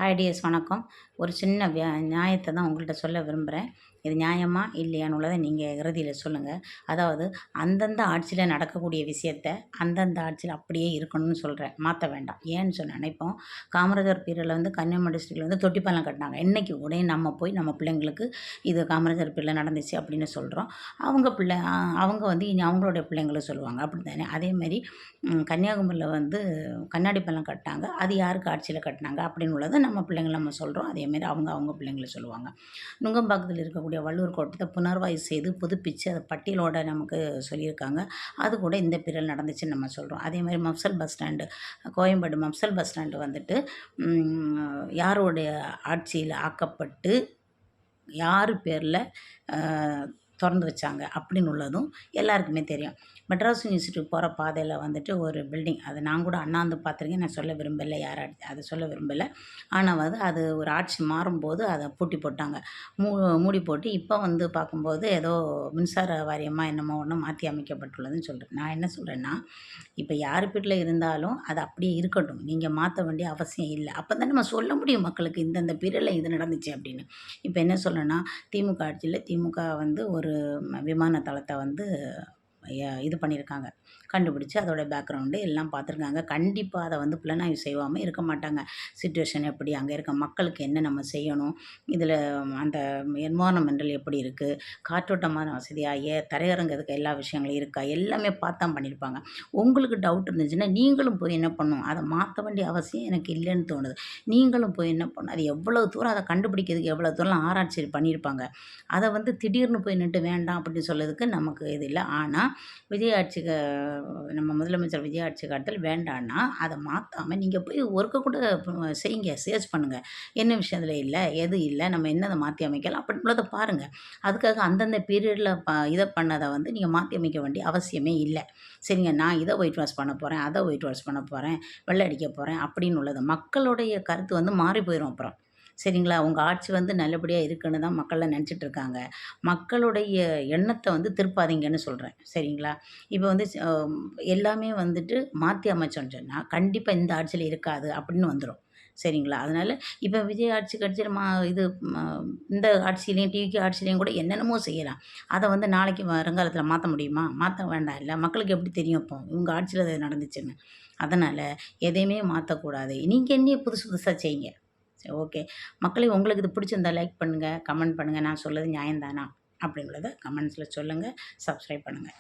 Hi tears, வணக்கம். ஒரு சின்ன நியாயத்தை தான் உங்கள்கிட்ட சொல்ல விரும்புகிறேன். இது நியாயமா இல்லையான்னு உள்ளதை நீங்கள் இறுதியில் சொல்லுங்கள். அதாவது அந்தந்த ஆட்சியில் நடக்கக்கூடிய விஷயத்த அந்தந்த ஆட்சியில் அப்படியே இருக்கணும்னு சொல்கிறேன், மாற்ற வேண்டாம். ஏன்னு சொன்னேன்னா, இப்போ காமராஜர் பீரியடில் வந்து கன்னியாகுமரி டிஸ்ட்ரிக்டில் வந்து தொட்டிப்பாலம் கட்டினாங்க. இன்றைக்கி உடனே நம்ம போய் நம்ம பிள்ளைங்களுக்கு இது காமராஜர் பீரியடில் நடந்துச்சு அப்படின்னு சொல்கிறோம். அவங்க வந்து இனி அவங்களுடைய பிள்ளைங்களும் சொல்லுவாங்க, அப்படி தானே? அதேமாதிரி கன்னியாகுமரியில் வந்து கண்ணாடி பாலம் கட்டினாங்க. அது யாருக்கு ஆட்சியில் கட்டினாங்க அப்படின்னு உள்ளதை நம்ம பிள்ளைங்களை நம்ம சொல்கிறோம். அதேமாரி அவங்க பிள்ளைங்களை சொல்லுவாங்க. நுங்கம்பாக்கத்தில் இருக்கக்கூடிய வள்ளுவர் கோட்டத்தை புனர்வாய்வு செய்து புதுப்பித்து அதை பட்டியலோட நமக்கு சொல்லியிருக்காங்க. அது கூட இந்த பீரியட் நடந்துச்சுன்னு நம்ம சொல்கிறோம். அதேமாதிரி mofussil bus stand, Koyambedu mofussil bus stand வந்துட்டு யாருடைய ஆட்சியில் ஆக்கப்பட்டு யார் பேரில் திறந்து வச்சாங்க அப்படின்னு உள்ளதும் எல்லாருக்குமே தெரியும். மெட்ராஸ் யூனிவர்சிட்டிக்கு போகிற பாதையில் வந்துட்டு ஒரு பில்டிங், அது நான் கூட அண்ணாந்து பார்த்துருக்கேன். நான் சொல்ல விரும்பலை, அதை சொல்ல விரும்பலை. ஆனால் வந்து அது ஒரு ஆட்சி மாறும்போது அதை பூட்டி போட்டாங்க, மூடி போட்டு இப்போ வந்து பார்க்கும்போது ஏதோ மின்சார வாரியமாக என்னமோ ஒன்று மாற்றி அமைக்கப்பட்டுள்ளதுன்னு சொல்கிறேன். நான் என்ன சொல்கிறேன்னா, இப்போ யார் வீட்டில் இருந்தாலும் அது அப்படியே இருக்கட்டும், நீங்கள் மாற்ற வேண்டிய அவசியம் இல்லை. அப்போ தான் நம்ம சொல்ல முடியும் மக்களுக்கு, இந்தந்த பீரியடில் இது நடந்துச்சு அப்படின்னு. இப்போ என்ன சொல்லணும்னா, திமுக ஆட்சியில் திமுக வந்து ஒரு விமான தளத்தை வந்து இது பண்ணியிருக்காங்க, கண்டுபிடிச்சி அதோட பேக்ரவுண்டு எல்லாம் பார்த்துருக்காங்க. கண்டிப்பாக அதை வந்து புலனாய்வு செய்யாமல் இருக்க மாட்டாங்க. சிச்சுவேஷன் எப்படி, அங்கே இருக்க மக்களுக்கு என்ன நம்ம செய்யணும், இதில் அந்த என்வாரன்மெண்டல் எப்படி இருக்குது, காற்றோட்டமான வசதியாக தரையிறங்கிறதுக்கு எல்லா விஷயங்களும் இருக்கா, எல்லாமே பார்த்து தான் பண்ணியிருப்பாங்க. உங்களுக்கு டவுட் இருந்துச்சுன்னா நீங்களும் போய் என்ன பண்ணணும், அதை மாற்ற வேண்டிய அவசியம் எனக்கு இல்லைன்னு தோணுது. நீங்களும் போய் என்ன பண்ணணும், அது எவ்வளோ தூரம் அதை கண்டுபிடிக்கிறதுக்கு எவ்வளோ தூரம் ஆராய்ச்சி பண்ணியிருப்பாங்க. அதை வந்து திடீர்னு போய் நின்று வேண்டாம் அப்படின்னு சொல்லதுக்கு நமக்கு இது இல்லை. ஆனால் விஜய் ஆட்சிக்கு, நம்ம முதலமைச்சர் விஜய் ஆட்சி காலத்தில் வேண்டான்னா அதை மாற்றாமல் நீங்கள் போய் ஒர்க்கை கூட செய்யுங்க, சர்ச் பண்ணுங்கள், என்ன விஷயத்தில் இல்லை, எது இல்லை, நம்ம என்னதை மாற்றி அமைக்கலாம் அப்படின்றத பாருங்கள். அதுக்காக அந்தந்த பீரியடில் இதை பண்ணதை வந்து நீங்கள் மாற்றி அமைக்க வேண்டிய அவசியமே இல்லை. சரிங்க, நான் இதை ஒயிட் வாஷ் பண்ண போகிறேன், அதை ஒயிட் வாஷ் பண்ண போகிறேன், வெள்ளை அடிக்க போகிறேன் அப்படின்னு உள்ளது மக்களுடைய கருத்து வந்து மாறி போயிடும் அப்புறம். சரிங்களா? உங்கள் ஆட்சி வந்து நல்லபடியாக இருக்குன்னு தான் மக்கள்லாம் நினச்சிட்ருக்காங்க. மக்களுடைய எண்ணத்தை வந்து திருப்பாதீங்கன்னு சொல்கிறேன். சரிங்களா? இப்போ வந்து எல்லாமே வந்துட்டு மாற்றி அமைச்சோன்னு சொன்னால் கண்டிப்பாக இந்த ஆட்சியில் இருக்காது அப்படின்னு வந்துடும். சரிங்களா? அதனால் இப்போ விஜய் ஆட்சி கட்சியில் இந்த ஆட்சியிலையும் டிவிக்கு ஆட்சியிலையும் கூட என்னென்னமோ செய்யலாம். அதை வந்து நாளைக்கு வருங்காலத்தில் மாற்ற முடியுமா? மாற்ற வேண்டாம் இல்லை. மக்களுக்கு எப்படி தெரியும் இப்போ இவங்க ஆட்சியில் அது நடந்துச்சுன்னு? அதனால் எதையுமே மாற்றக்கூடாது. நீங்கள் என்ன புதுசு புதுசாக செய்யுங்க. சரி, ஓகே. மக்களே, உங்களுக்கு இது பிடிச்சிருந்தா லைக் பண்ணுங்கள், கமெண்ட் பண்ணுங்கள். நான் சொல்கிறது நியாயம் தானா அப்படின்றத கமெண்ட்ஸில் சொல்லுங்கள். சப்ஸ்கிரைப் பண்ணுங்கள்.